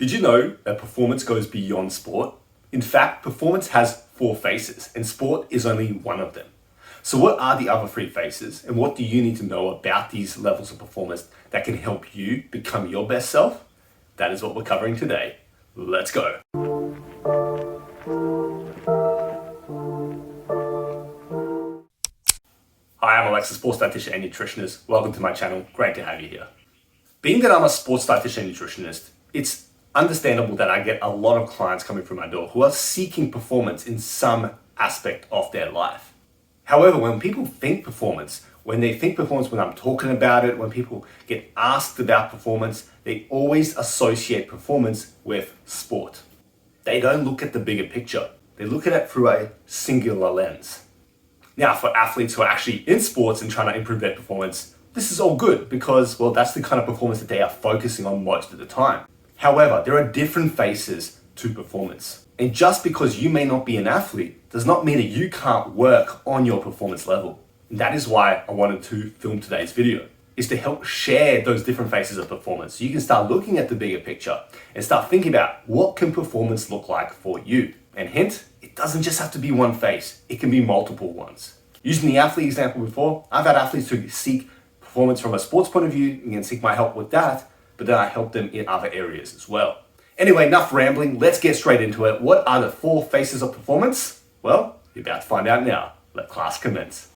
Did you know that performance goes beyond sport? In fact, performance has 4 faces and sport is only one of them. So what are the other 3 faces and what do you need to know about these levels of performance that can help you become your best self? That is what we're covering today. Let's go. Hi, I'm Alex, a sports dietitian and nutritionist. Welcome to my channel. Great to have you here. Being that I'm a sports dietitian and nutritionist, it's understandable that I get a lot of clients coming through my door who are seeking performance in some aspect of their life. However, when people think performance, when I'm talking about it, when people get asked about performance, they always associate performance with sport. They don't look at the bigger picture. They look at it through a singular lens. Now, for athletes who are actually in sports and trying to improve their performance, this is all good because, well, that's the kind of performance that they are focusing on most of the time. However, there are different faces to performance. And just because you may not be an athlete does not mean that you can't work on your performance level. And that is why I wanted to film today's video, is to help share those different faces of performance so you can start looking at the bigger picture and start thinking about what can performance look like for you. And hint, it doesn't just have to be one face, it can be multiple ones. Using the athlete example before, I've had athletes who seek performance from a sports point of view and seek my help with that, but then I help them in other areas as well. Anyway, enough rambling, let's get straight into it. What are the 4 faces of performance? Well, you're about to find out now. Let class commence.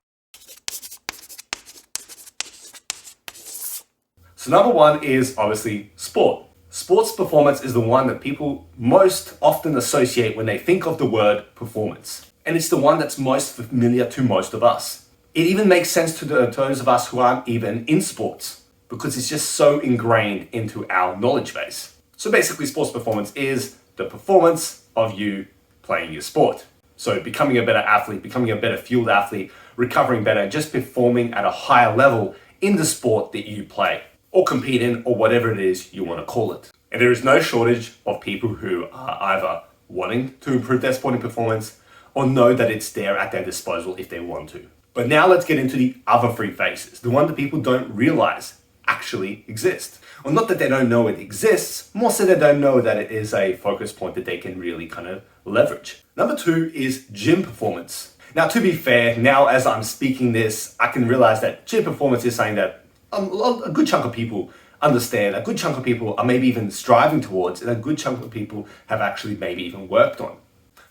So number 1 is obviously sport. Sports performance is the one that people most often associate when they think of the word performance. And it's the one that's most familiar to most of us. It even makes sense to those of us who aren't even in sports, because it's just so ingrained into our knowledge base. So basically, sports performance is the performance of you playing your sport. So becoming a better athlete, becoming a better field athlete, recovering better, just performing at a higher level in the sport that you play or compete in, or whatever it is you want to call it. And there is no shortage of people who are either wanting to improve their sporting performance or know that it's there at their disposal if they want to. But now let's get into the other 3 faces, the one that people don't realize actually exist. Well, not that they don't know it exists, more so they don't know that it is a focus point that they can really kind of leverage. Number 2 is gym performance. Now, to be fair, now as I'm speaking this, I can realize that gym performance is something that a good chunk of people understand, a good chunk of people are maybe even striving towards, and a good chunk of people have actually maybe even worked on.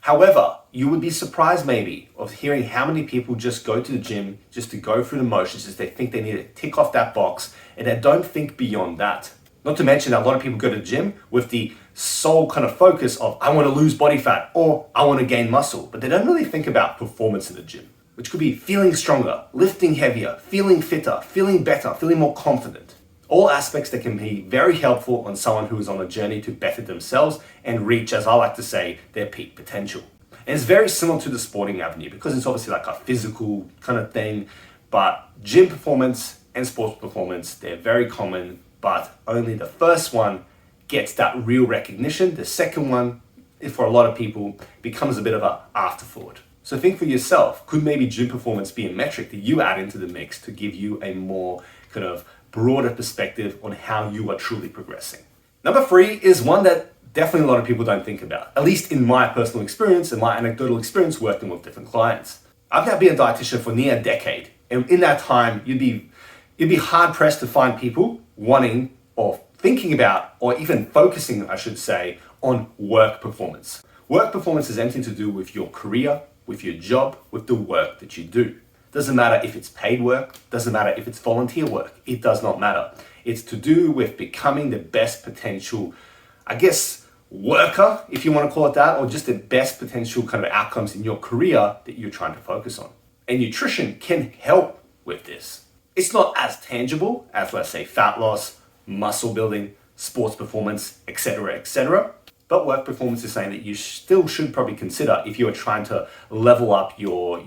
However, you would be surprised maybe of hearing how many people just go to the gym just to go through the motions, as they think they need to tick off that box and they don't think beyond that. Not to mention that a lot of people go to the gym with the sole kind of focus of, I want to lose body fat or I want to gain muscle, but they don't really think about performance in the gym, which could be feeling stronger, lifting heavier, feeling fitter, feeling better, feeling more confident. All aspects that can be very helpful on someone who is on a journey to better themselves and reach, as I like to say, their peak potential. And it's very similar to the sporting avenue because it's obviously like a physical kind of thing, but gym performance and sports performance, they're very common, but only the first one gets that real recognition. The second one, for a lot of people, becomes a bit of an afterthought. So think for yourself, could maybe gym performance be a metric that you add into the mix to give you a more kind of broader perspective on how you are truly progressing? Number 3 is one that definitely a lot of people don't think about, at least in my personal experience and my anecdotal experience working with different clients. I've now been a dietitian for near a decade, and in that time, you'd be hard pressed to find people wanting or thinking about, or even focusing, I should say, on work performance. Work performance has anything to do with your career, with your job, with the work that you do. Doesn't matter if it's paid work, doesn't matter if it's volunteer work, it does not matter. It's to do with becoming the best potential, I guess, worker, if you want to call it that, or just the best potential kind of outcomes in your career that you're trying to focus on. And nutrition can help with this. It's not as tangible as, let's say, fat loss, muscle building, sports performance, etc. But work performance is something that you still should probably consider if you are trying to level up your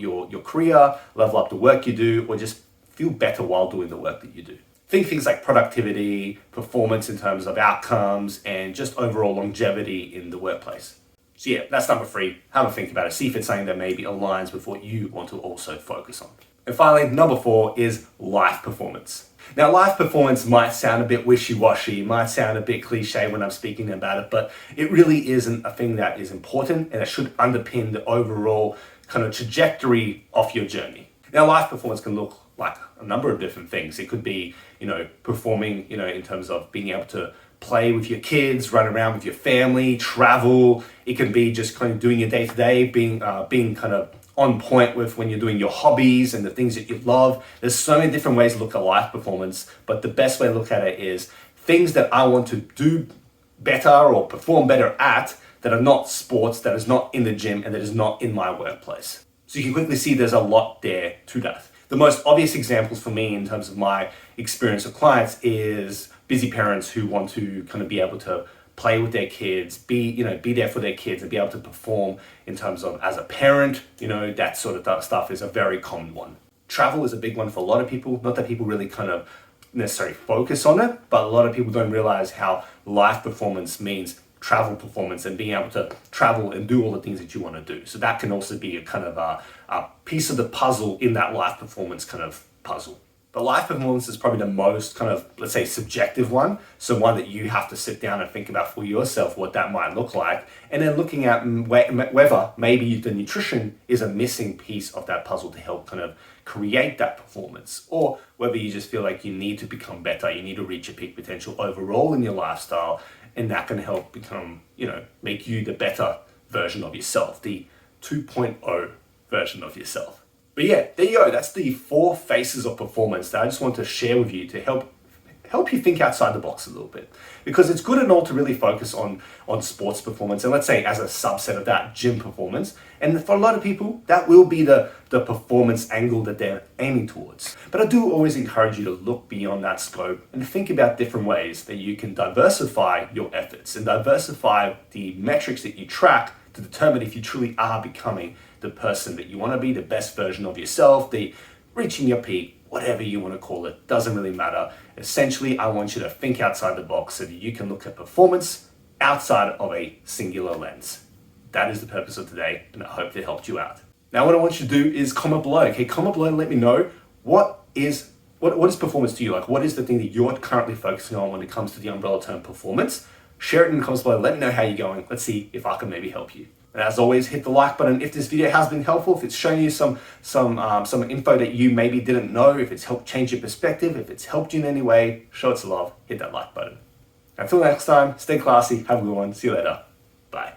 career, level up the work you do, or just feel better while doing the work that you do. Think things like productivity, performance in terms of outcomes, and just overall longevity in the workplace. So yeah, that's number 3. Have a think about it. See if it's something that maybe aligns with what you want to also focus on. And finally, number 4 is life performance. Now, life performance might sound a bit wishy-washy, might sound a bit cliche when I'm speaking about it, but it really isn't a thing that is important, and it should underpin the overall kind of trajectory of your journey. Now, life performance can look like a number of different things. It could be, performing, in terms of being able to play with your kids, run around with your family, travel. It can be just kind of doing your day-to-day, being kind of on point with when you're doing your hobbies and the things that you love. There's so many different ways to look at life performance, but the best way to look at it is things that I want to do better or perform better at that are not sports, that is not in the gym, and that is not in my workplace. So you can quickly see there's a lot there to that. The most obvious examples for me in terms of my experience with clients is busy parents who want to kind of be able to play with their kids, be there for their kids and be able to perform in terms of as a parent, that sort of stuff is a very common one. Travel is a big one for a lot of people. Not that people really kind of necessarily focus on it, but a lot of people don't realize how life performance means travel performance and being able to travel and do all the things that you want to do. So that can also be a kind of a piece of the puzzle in that life performance kind of puzzle. But life performance is probably the most kind of, let's say, subjective one. So one that you have to sit down and think about for yourself what that might look like. And then looking at whether maybe the nutrition is a missing piece of that puzzle to help kind of create that performance. Or whether you just feel like you need to become better, you need to reach your peak potential overall in your lifestyle. And that can help become, make you the better version of yourself, the 2.0 version of yourself. But yeah, there you go. That's the 4 faces of performance that I just want to share with you to help you think outside the box a little bit. Because it's good and all to really focus on sports performance, and let's say as a subset of that, gym performance. And for a lot of people, that will be the performance angle that they're aiming towards. But I do always encourage you to look beyond that scope and think about different ways that you can diversify your efforts and diversify the metrics that you track to determine if you truly are becoming the person that you want to be, the best version of yourself, the reaching your peak, whatever you want to call it, doesn't really matter. Essentially, I want you to think outside the box so that you can look at performance outside of a singular lens. That is the purpose of today, and I hope that helped you out. Now, what I want you to do is comment below. Okay, comment below and let me know what is performance to you? Like, what is the thing that you're currently focusing on when it comes to the umbrella term performance? Share it in the comments below. Let me know how you're going. Let's see if I can maybe help you. And as always, hit the like button if this video has been helpful, if it's shown you some info that you maybe didn't know, if it's helped change your perspective, if it's helped you in any way, show it some love, hit that like button. Until next time, stay classy, have a good one, see you later, bye.